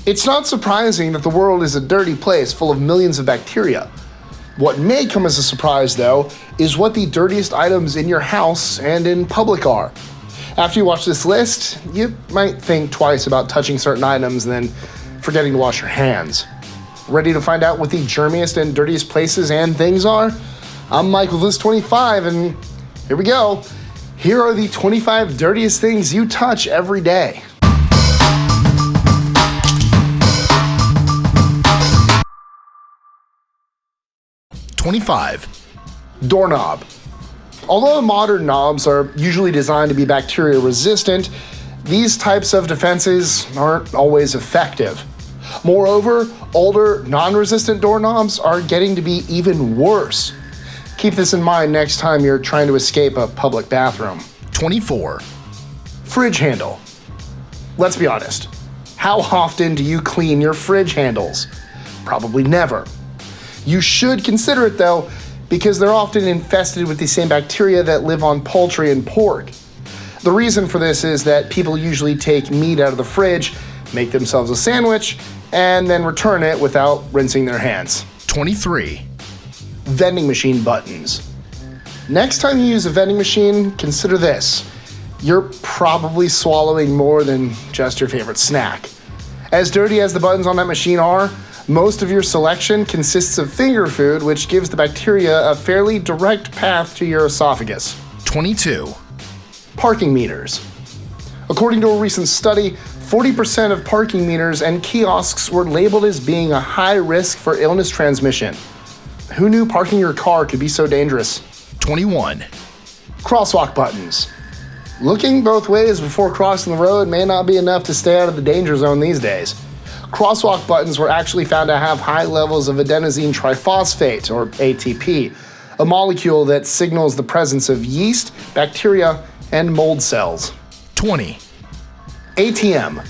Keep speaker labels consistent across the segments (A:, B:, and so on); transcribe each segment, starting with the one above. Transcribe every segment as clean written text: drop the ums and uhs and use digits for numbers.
A: It's not surprising that the world is a dirty place full of millions of bacteria. What may come as a surprise, though, is what the dirtiest items in your house and in public are. After you watch this list, you might think twice about touching certain items and then forgetting to wash your hands. Ready to find out what the germiest and dirtiest places and things are? I'm Mike with List 25, and here we go. Here are the 25 dirtiest things you touch every day.
B: 25.
A: Doorknob. Although modern knobs are usually designed to be bacteria resistant, these types of defenses aren't always effective. Moreover, older, non-resistant doorknobs are getting to be even worse. Keep this in mind next time you're trying to escape a public bathroom.
B: 24.
A: Fridge handle. Let's be honest. How often do you clean your fridge handles? Probably never. You should consider it though, because they're often infested with the same bacteria that live on poultry and pork. The reason for this is that people usually take meat out of the fridge, make themselves a sandwich, and then return it without rinsing their hands.
B: 23.
A: Vending machine buttons. Next time you use a vending machine, consider this. You're probably swallowing more than just your favorite snack. As dirty as the buttons on that machine are, most of your selection consists of finger food, which gives the bacteria a fairly direct path to your esophagus.
B: 22.
A: Parking meters. According to a recent study, 40% of parking meters and kiosks were labeled as being a high risk for illness transmission. Who knew parking your car could be so dangerous?
B: 21.
A: Crosswalk buttons. Looking both ways before crossing the road may not be enough to stay out of the danger zone these days. Crosswalk buttons were actually found to have high levels of adenosine triphosphate, or ATP, a molecule that signals the presence of yeast, bacteria, and mold cells.
B: 20.
A: ATM.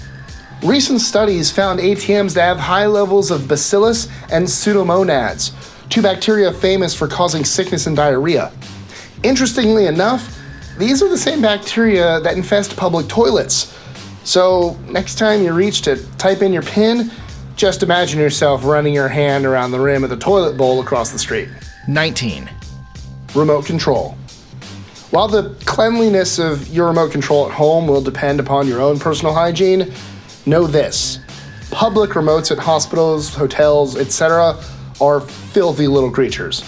A: Recent studies found ATMs to have high levels of bacillus and pseudomonads, two bacteria famous for causing sickness and diarrhea. Interestingly enough, these are the same bacteria that infest public toilets. So next time you reach to type in your PIN, just imagine yourself running your hand around the rim of the toilet bowl across the street.
B: 19.
A: Remote control. While the cleanliness of your remote control at home will depend upon your own personal hygiene, know this. Public remotes at hospitals, hotels, etc. are filthy little creatures.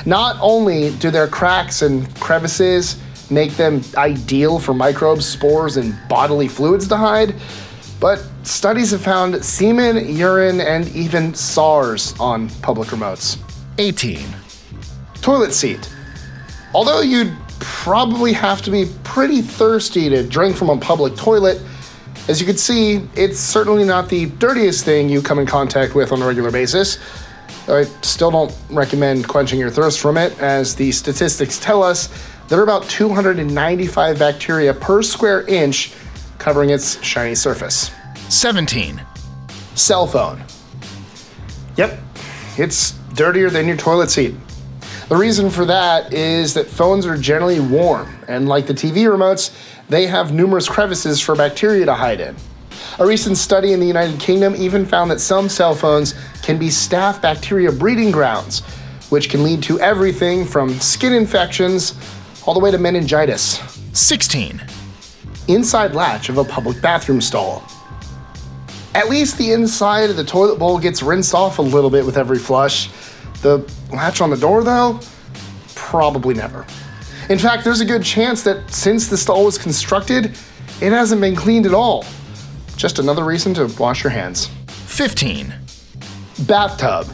A: Not only do their cracks and crevices make them ideal for microbes, spores, and bodily fluids to hide, but studies have found semen, urine, and even SARS on public remotes.
B: 18.
A: Toilet seat. Although you'd probably have to be pretty thirsty to drink from a public toilet, as you can see, it's certainly not the dirtiest thing you come in contact with on a regular basis. I still don't recommend quenching your thirst from it, as the statistics tell us there are about 295 bacteria per square inch covering its shiny surface.
B: 17.
A: Cell phone. Yep, it's dirtier than your toilet seat. The reason for that is that phones are generally warm, and like the TV remotes, they have numerous crevices for bacteria to hide in. A recent study in the United Kingdom even found that some cell phones can be staph bacteria breeding grounds, which can lead to everything from skin infections all the way to meningitis.
B: 16.
A: Inside latch of a public bathroom stall. At least the inside of the toilet bowl gets rinsed off a little bit with every flush. The latch on the door, though, probably never. In fact, there's a good chance that since the stall was constructed, it hasn't been cleaned at all. Just another reason to wash your hands.
B: 15.
A: Bathtub.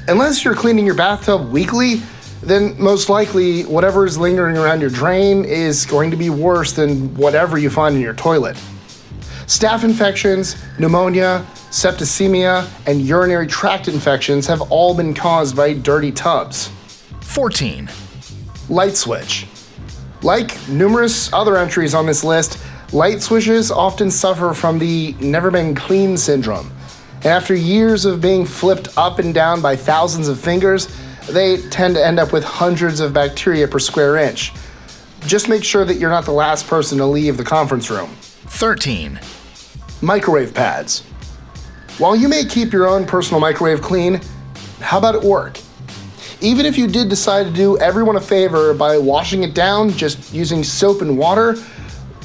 A: Unless you're cleaning your bathtub weekly, then most likely whatever is lingering around your drain is going to be worse than whatever you find in your toilet. Staph infections, pneumonia, septicemia, and urinary tract infections have all been caused by dirty tubs.
B: 14.
A: Light switch. Like numerous other entries on this list, light switches often suffer from the never been clean syndrome. And after years of being flipped up and down by thousands of fingers, they tend to end up with hundreds of bacteria per square inch. Just make sure that you're not the last person to leave the conference room.
B: 13.
A: Microwave pads. While you may keep your own personal microwave clean, how about at work? Even if you did decide to do everyone a favor by washing it down, just using soap and water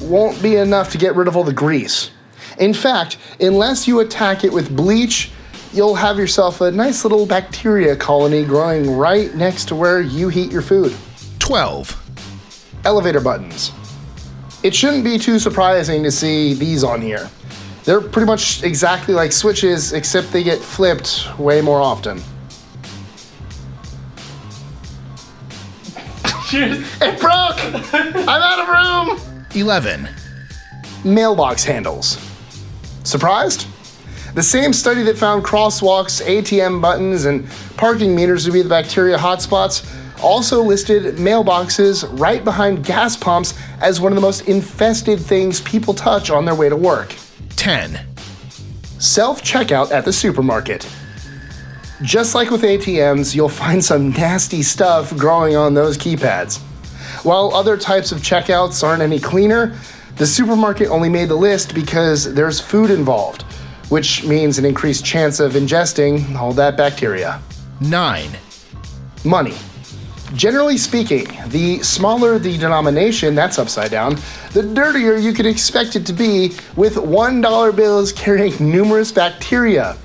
A: won't be enough to get rid of all the grease. In fact, unless you attack it with bleach, you'll have yourself a nice little bacteria colony growing right next to where you heat your food.
B: 12.
A: Elevator buttons. It shouldn't be too surprising to see these on here. They're pretty much exactly like switches, except they get flipped way more often.
C: Cheers.
A: It broke! I'm out of room!
B: 11.
A: Mailbox handles. Surprised? The same study that found crosswalks, ATM buttons, and parking meters to be the bacteria hotspots also listed mailboxes right behind gas pumps as one of the most infested things people touch on their way to work.
B: 10.
A: Self-checkout at the supermarket. Just like with ATMs, you'll find some nasty stuff growing on those keypads. While other types of checkouts aren't any cleaner, the supermarket only made the list because there's food involved, which means an increased chance of ingesting all that bacteria.
B: 9.
A: Money. Generally speaking, the smaller the denomination, that's upside down, the dirtier you could expect it to be, with $1 bills carrying numerous bacteria.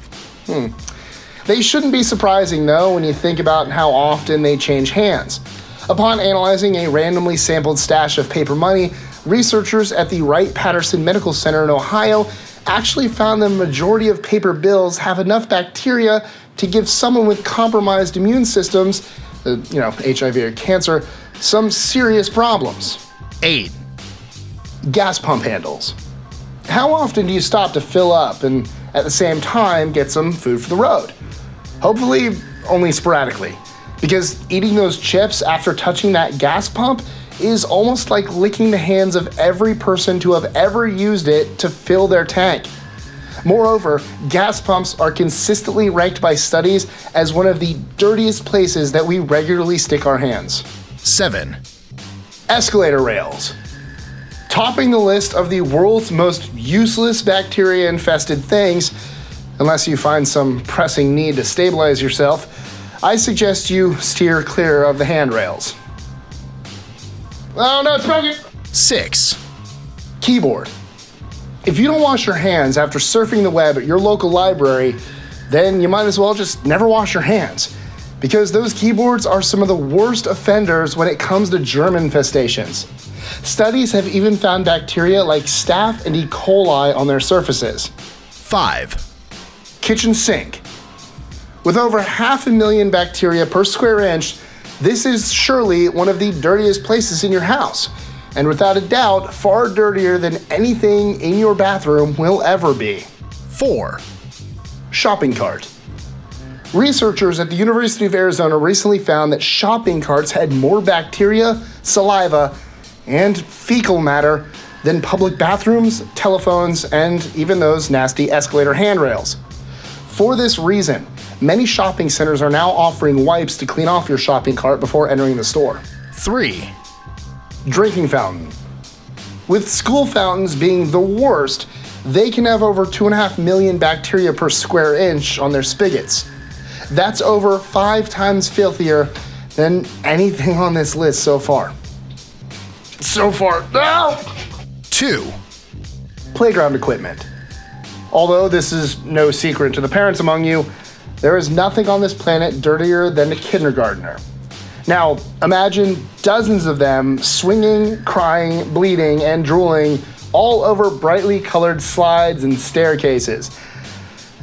A: They shouldn't be surprising though when you think about how often they change hands. Upon analyzing a randomly sampled stash of paper money, researchers at the Wright-Patterson Medical Center in Ohio actually found the majority of paper bills have enough bacteria to give someone with compromised immune systems, HIV or cancer, some serious problems.
B: 8.
A: Gas pump handles. How often do you stop to fill up and at the same time get some food for the road? Hopefully only sporadically, because eating those chips after touching that gas pump is almost like licking the hands of every person to have ever used it to fill their tank. Moreover, gas pumps are consistently ranked by studies as one of the dirtiest places that we regularly stick our hands.
B: 7.
A: Escalator rails. Topping the list of the world's most useless bacteria-infested things, unless you find some pressing need to stabilize yourself, I suggest you steer clear of the handrails. Oh no, it's broken!
B: 6.
A: Keyboard. If you don't wash your hands after surfing the web at your local library, then you might as well just never wash your hands, because those keyboards are some of the worst offenders when it comes to germ infestations. Studies have even found bacteria like staph and E. coli on their surfaces.
B: 5.
A: Kitchen sink. With over 500,000 bacteria per square inch, this is surely one of the dirtiest places in your house, and without a doubt, far dirtier than anything in your bathroom will ever be.
B: 4.
A: Shopping cart. Researchers at the University of Arizona recently found that shopping carts had more bacteria, saliva, and fecal matter than public bathrooms, telephones, and even those nasty escalator handrails. For this reason, many shopping centers are now offering wipes to clean off your shopping cart before entering the store.
B: 3.
A: Drinking fountain. With school fountains being the worst, they can have over 2.5 million bacteria per square inch on their spigots. That's over 5 times filthier than anything on this list so far. No!
B: 2.
A: Playground equipment. Although this is no secret to the parents among you, there is nothing on this planet dirtier than a kindergartner. Now, imagine dozens of them swinging, crying, bleeding, and drooling all over brightly colored slides and staircases.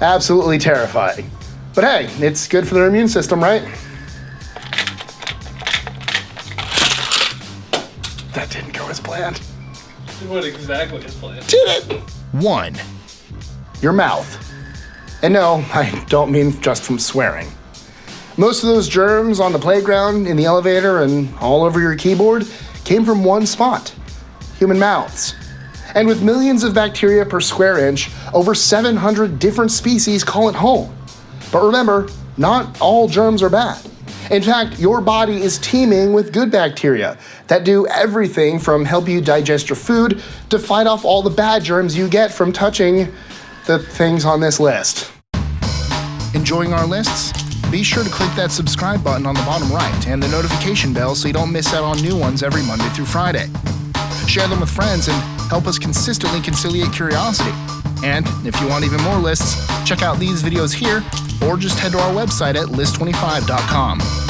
A: Absolutely terrifying. But hey, it's good for their immune system, right? That didn't go as planned.
C: It went exactly as planned.
A: Did it?
B: 1.
A: Your mouth. And no, I don't mean just from swearing. Most of those germs on the playground, in the elevator, and all over your keyboard came from one spot: human mouths. And with millions of bacteria per square inch, over 700 different species call it home. But remember, not all germs are bad. In fact, your body is teeming with good bacteria that do everything from help you digest your food to fight off all the bad germs you get from touching the things on this list.
B: Enjoying our lists? Be sure to click that subscribe button on the bottom right and the notification bell so you don't miss out on new ones every Monday through Friday. Share them with friends and help us consistently conciliate curiosity. And if you want even more lists, check out these videos here or just head to our website at list25.com.